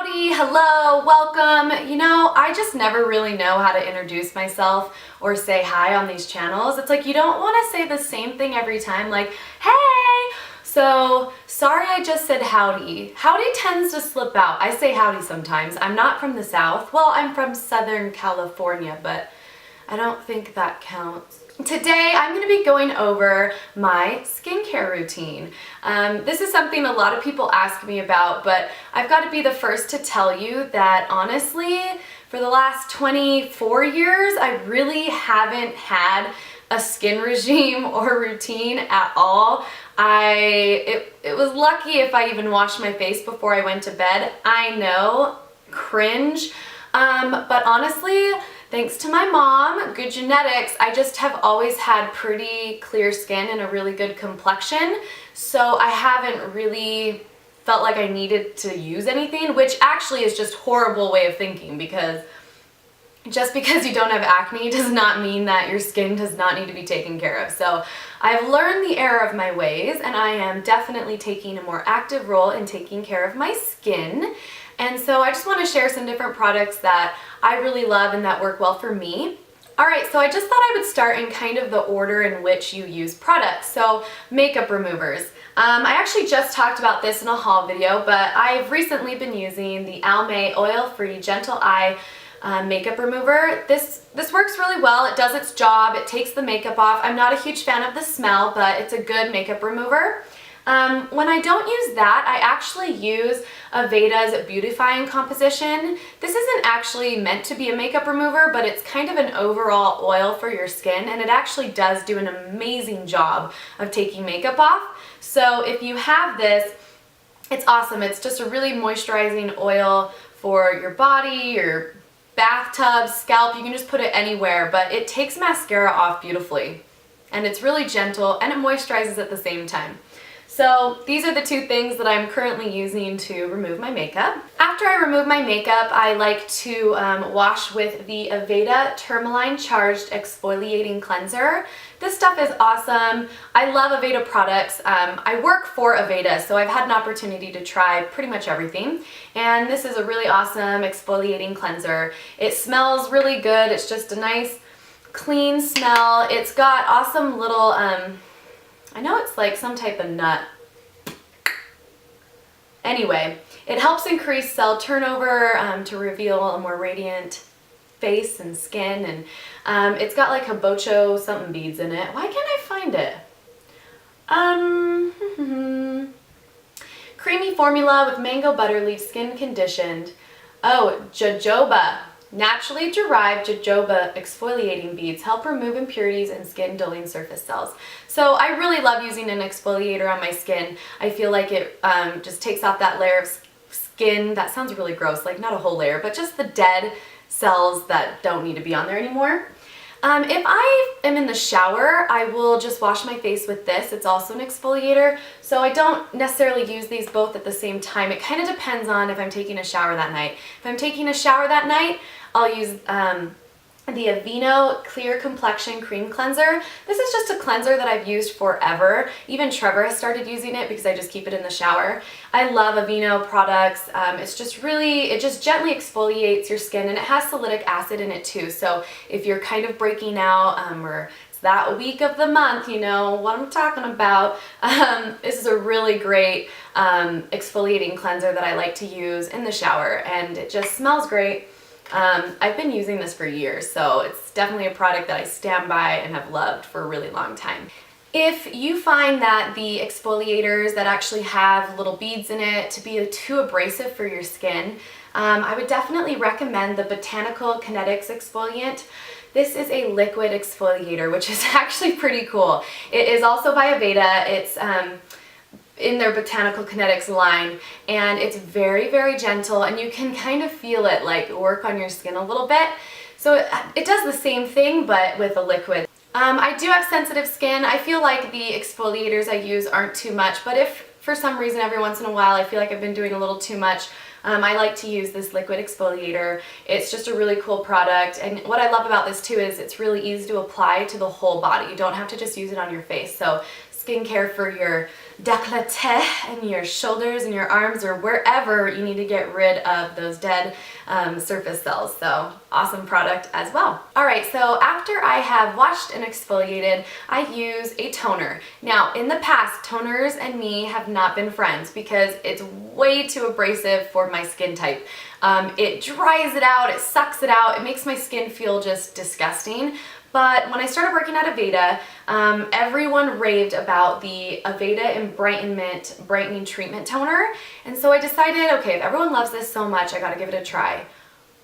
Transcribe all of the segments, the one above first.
Howdy, hello, welcome. You know, I just never really know how to introduce myself or say hi on these channels. It's like you don't want to say the same thing every time, like, hey! So, sorry I just said howdy. Howdy tends to slip out. I say howdy sometimes. I'm not from the South. Well, I'm from Southern California, but I don't think that counts. Today I'm going to be going over my skincare routine. This is something a lot of people ask me about, but I've got to be the first to tell you that honestly, for the last 24 years, I really haven't had a skin regime or routine at all. It was lucky if I even washed my face before I went to bed. I know, cringe, but honestly, thanks to my mom, good genetics, I just have always had pretty clear skin and a really good complexion, so I haven't really felt like I needed to use anything, which actually is just a horrible way of thinking, because just because you don't have acne does not mean that your skin does not need to be taken care of. So I've learned the error of my ways, and I am definitely taking a more active role in taking care of my skin. And so I just want to share some different products that I really love and that work well for me. Alright, so I just thought I would start in kind of the order in which you use products. So makeup removers. I actually just talked about this in a haul video, but I've recently been using the Almay Oil-Free Gentle Eye makeup remover. This works really well. It does its job. It takes the makeup off. I'm not a huge fan of the smell, but it's a good makeup remover. When I don't use that, I actually use Aveda's Beautifying Composition. This isn't actually meant to be a makeup remover, but it's kind of an overall oil for your skin, and it actually does do an amazing job of taking makeup off. So if you have this, it's awesome. It's just a really moisturizing oil for your body, your bathtub, scalp. You can just put it anywhere, but it takes mascara off beautifully. And it's really gentle, and it moisturizes at the same time. So these are the two things that I'm currently using to remove my makeup. After I remove my makeup, I like to wash with the Aveda Tourmaline Charged Exfoliating Cleanser. This stuff is awesome. I love Aveda products. I work for Aveda, so I've had an opportunity to try pretty much everything. And this is a really awesome exfoliating cleanser. It smells really good. It's just a nice, clean smell. It's got awesome little, I know it's like some type of nut. Anyway, it helps increase cell turnover to reveal a more radiant face and skin, and it's got like hibachi something beads in it. Why can't I find it? Creamy formula with mango butter leaves skin conditioned. Oh, jojoba. Naturally derived jojoba exfoliating beads help remove impurities and skin dulling surface cells. So I really love using an exfoliator on my skin. I feel like it just takes off that layer of skin. That sounds really gross, like not a whole layer, but just the dead cells that don't need to be on there anymore. If I am in the shower, I will just wash my face with this. It's also an exfoliator, so I don't necessarily use these both at the same time. It kind of depends on if I'm taking a shower that night. If I'm taking a shower that night, I'll use the Aveeno Clear Complexion Cream Cleanser. This is just a cleanser that I've used forever. Even Trevor has started using it because I just keep it in the shower. I love Aveeno products. It's just really, it just gently exfoliates your skin, and it has salicylic acid in it too. So if you're kind of breaking out or it's that week of the month, you know what I'm talking about, this is a really great exfoliating cleanser that I like to use in the shower, and it just smells great. I've been using this for years, so it's definitely a product that I stand by and have loved for a really long time. If you find that the exfoliators that actually have little beads in it to be too abrasive for your skin, I would definitely recommend the Botanical Kinetics Exfoliant. This is a liquid exfoliator, which is actually pretty cool. It is also by Aveda. It's in their Botanical Kinetics line, and it's very, very gentle, and you can kind of feel it like work on your skin a little bit. So it does the same thing, but with a liquid. I do have sensitive skin. I feel like the exfoliators I use aren't too much, but if for some reason every once in a while I feel like I've been doing a little too much, I like to use this liquid exfoliator. It's just a really cool product, and what I love about this too is it's really easy to apply to the whole body. You don't have to just use it on your face. So skincare for your décolleté in your shoulders and your arms or wherever you need to get rid of those dead surface cells. So awesome product as well. All right, so after I have washed and exfoliated, I use a toner. Now, in the past, toners and me have not been friends because it's way too abrasive for my skin type. It dries it out, it sucks it out, it makes my skin feel just disgusting. But when I started working at Aveda, everyone raved about the Aveda Enbrightenment Brightening Treatment Toner. And so I decided, okay, if everyone loves this so much, I gotta give it a try.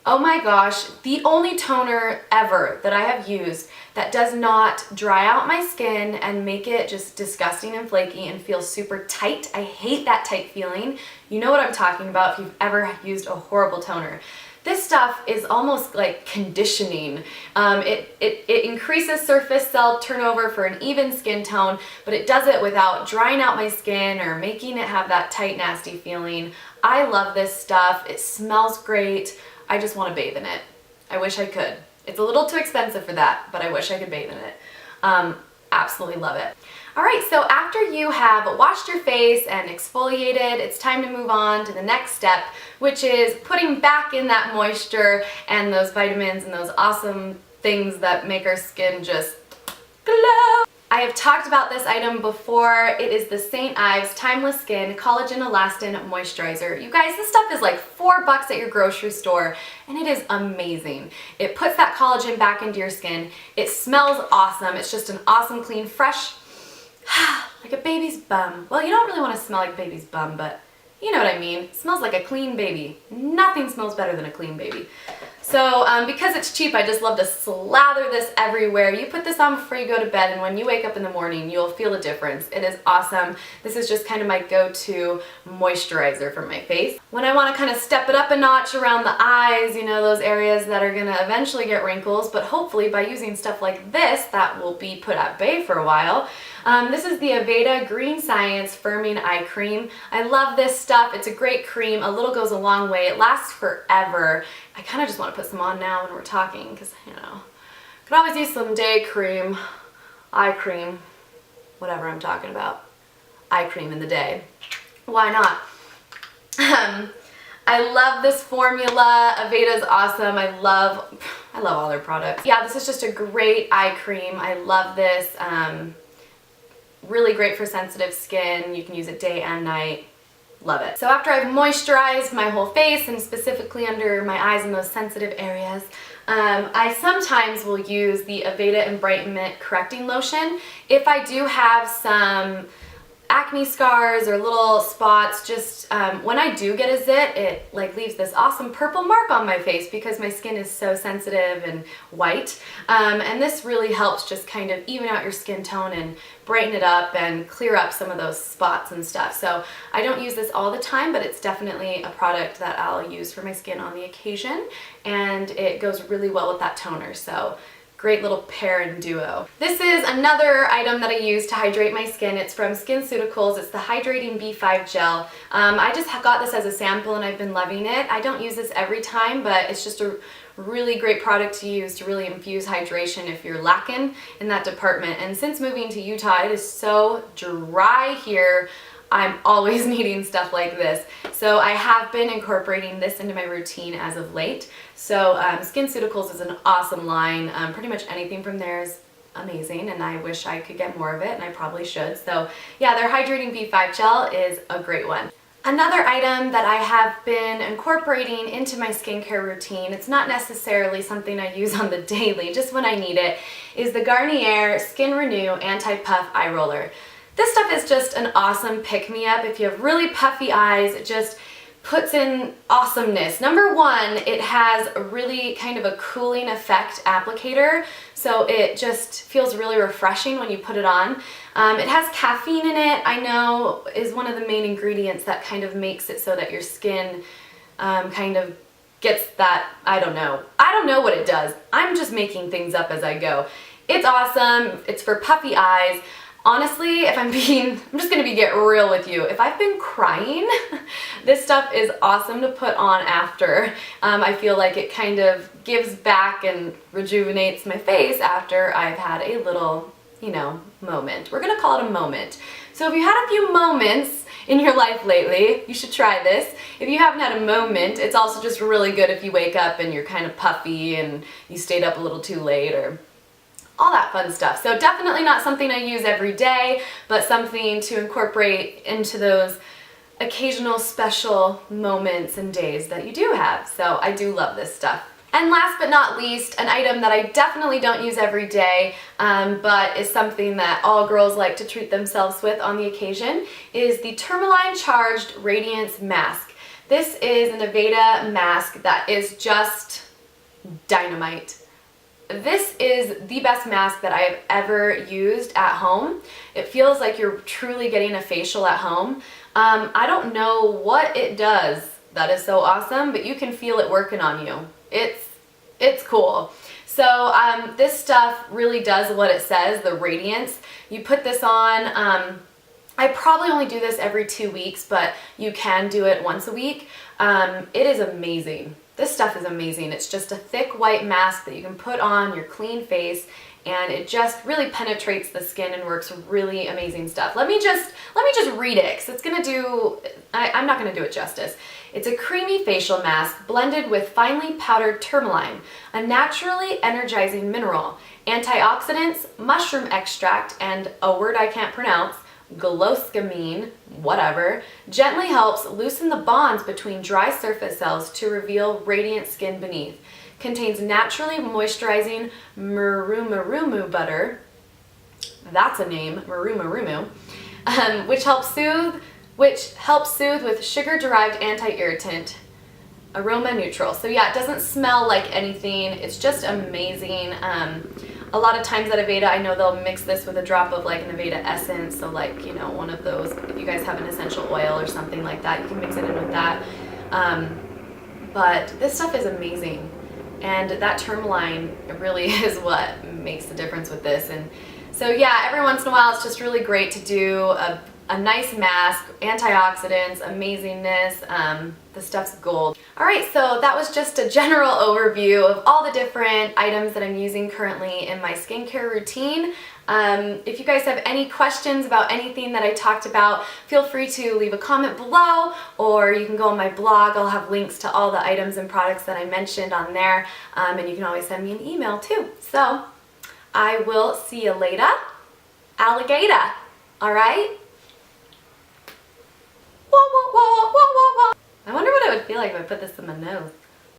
Oh my gosh, the only toner ever that I have used that does not dry out my skin and make it just disgusting and flaky and feel super tight. I hate that tight feeling. You know what I'm talking about if you've ever used a horrible toner. This stuff is almost like conditioning. It increases surface cell turnover for an even skin tone, but it does it without drying out my skin or making it have that tight, nasty feeling. I love this stuff. It smells great. I just want to bathe in it. I wish I could. It's a little too expensive for that, but I wish I could bathe in it. Absolutely love it. All right, so after you have washed your face and exfoliated, it's time to move on to the next step, which is putting back in that moisture and those vitamins and those awesome things that make our skin just glow. I have talked about this item before. It is the St. Ives Timeless Skin Collagen Elastin Moisturizer. You guys, this stuff is like $4 at your grocery store, and it is amazing. It puts that collagen back into your skin. It smells awesome. It's just an awesome, clean, fresh, like a baby's bum. Well, you don't really want to smell like a baby's bum, but you know what I mean. It smells like a clean baby. Nothing smells better than a clean baby. So because it's cheap, I just love to slather this everywhere. You put this on before you go to bed, and when you wake up in the morning, you'll feel a difference. It is awesome. This is just kind of my go-to moisturizer for my face. When I want to kind of step it up a notch around the eyes, you know, those areas that are going to eventually get wrinkles, but hopefully by using stuff like this, that will be put at bay for a while. This is the Aveda Green Science Firming Eye Cream. I love this stuff. It's a great cream. A little goes a long way. It lasts forever. I kind of just want to put some on now when we're talking because, you know, could always use some day cream, eye cream, whatever I'm talking about. Eye cream in the day. Why not? I love this formula. Aveda's awesome. I love all their products. Yeah, this is just a great eye cream. I love this. Really great for sensitive skin. You can use it day and night. Love it. So after I've moisturized my whole face and specifically under my eyes in those sensitive areas, I sometimes will use the Aveda Enbrightenment Correcting Lotion. If I do have some acne scars or little spots, just when I do get a zit, it like leaves this awesome purple mark on my face because my skin is so sensitive and white. And this really helps just kind of even out your skin tone and brighten it up and clear up some of those spots and stuff. So I don't use this all the time, but it's definitely a product that I'll use for my skin on the occasion, and it goes really well with that toner. So great little pair and duo. This is another item that I use to hydrate my skin. It's from SkinCeuticals. It's the Hydrating B5 Gel. I just got this as a sample and I've been loving it. I don't use this every time, but it's just a really great product to use to really infuse hydration if you're lacking in that department. And since moving to Utah, it is so dry here. I'm always needing stuff like this. So I have been incorporating this into my routine as of late. So SkinCeuticals is an awesome line. Pretty much anything from there is amazing, and I wish I could get more of it, and I probably should. So yeah, their Hydrating B5 Gel is a great one. Another item that I have been incorporating into my skincare routine, it's not necessarily something I use on the daily, just when I need it, is the Garnier Skin Renew Anti-Puff Eye Roller. This stuff is just an awesome pick-me-up. If you have really puffy eyes, it just puts in awesomeness. Number one, it has a really kind of a cooling effect applicator, so it just feels really refreshing when you put it on. It has caffeine in it, I know is one of the main ingredients that kind of makes it so that your skin kind of gets that, I don't know what it does. I'm just making things up as I go. It's awesome. It's for puffy eyes. Honestly, if I'm just gonna get real with you. If I've been crying, this stuff is awesome to put on after. I feel like it kind of gives back and rejuvenates my face after I've had a little, you know, moment. We're gonna call it a moment. So if you had a few moments in your life lately, you should try this. If you haven't had a moment, it's also just really good if you wake up and you're kind of puffy and you stayed up a little too late or all that fun stuff. So definitely not something I use every day, but something to incorporate into those occasional special moments and days that you do have. So I do love this stuff. And last but not least, an item that I definitely don't use every day, but is something that all girls like to treat themselves with on the occasion, is the Tourmaline Charged Radiance Mask. This is an Aveda mask that is just dynamite. This is the best mask that I have ever used at home. It feels like you're truly getting a facial at home. I don't know what it does that is so awesome, but you can feel it working on you. It's cool. So this stuff really does what it says, the radiance. You put this on, I probably only do this every 2 weeks, but you can do it once a week. It is amazing. This stuff is amazing. It's just a thick white mask that you can put on your clean face, and it just really penetrates the skin and works really amazing stuff. Let me just read it, because it's gonna do, I'm not gonna do it justice. It's a creamy facial mask blended with finely powdered tourmaline, a naturally energizing mineral, antioxidants, mushroom extract, and a word I can't pronounce, glucosamine, whatever, gently helps loosen the bonds between dry surface cells to reveal radiant skin beneath. Contains naturally moisturizing marumarumu butter, that's a name, marumarumu, which helps soothe with sugar-derived anti-irritant, aroma neutral. So yeah, it doesn't smell like anything. It's just amazing. A lot of times at Aveda, I know they'll mix this with a drop of like an Aveda essence. So like, you know, one of those, if you guys have an essential oil or something like that, you can mix it in with that. But this stuff is amazing. And that tourmaline really is what makes the difference with this. And so yeah, every once in a while, it's just really great to do a nice mask, antioxidants, amazingness. The stuff's gold. All right, so that was just a general overview of all the different items that I'm using currently in my skincare routine. If you guys have any questions about anything that I talked about, feel free to leave a comment below, or you can go on my blog. I'll have links to all the items and products that I mentioned on there, and you can always send me an email too. So I will see you later, alligator. All right? Wah, wah, wah, wah, wah, wah. I wonder what it would feel like if I put this in my nose.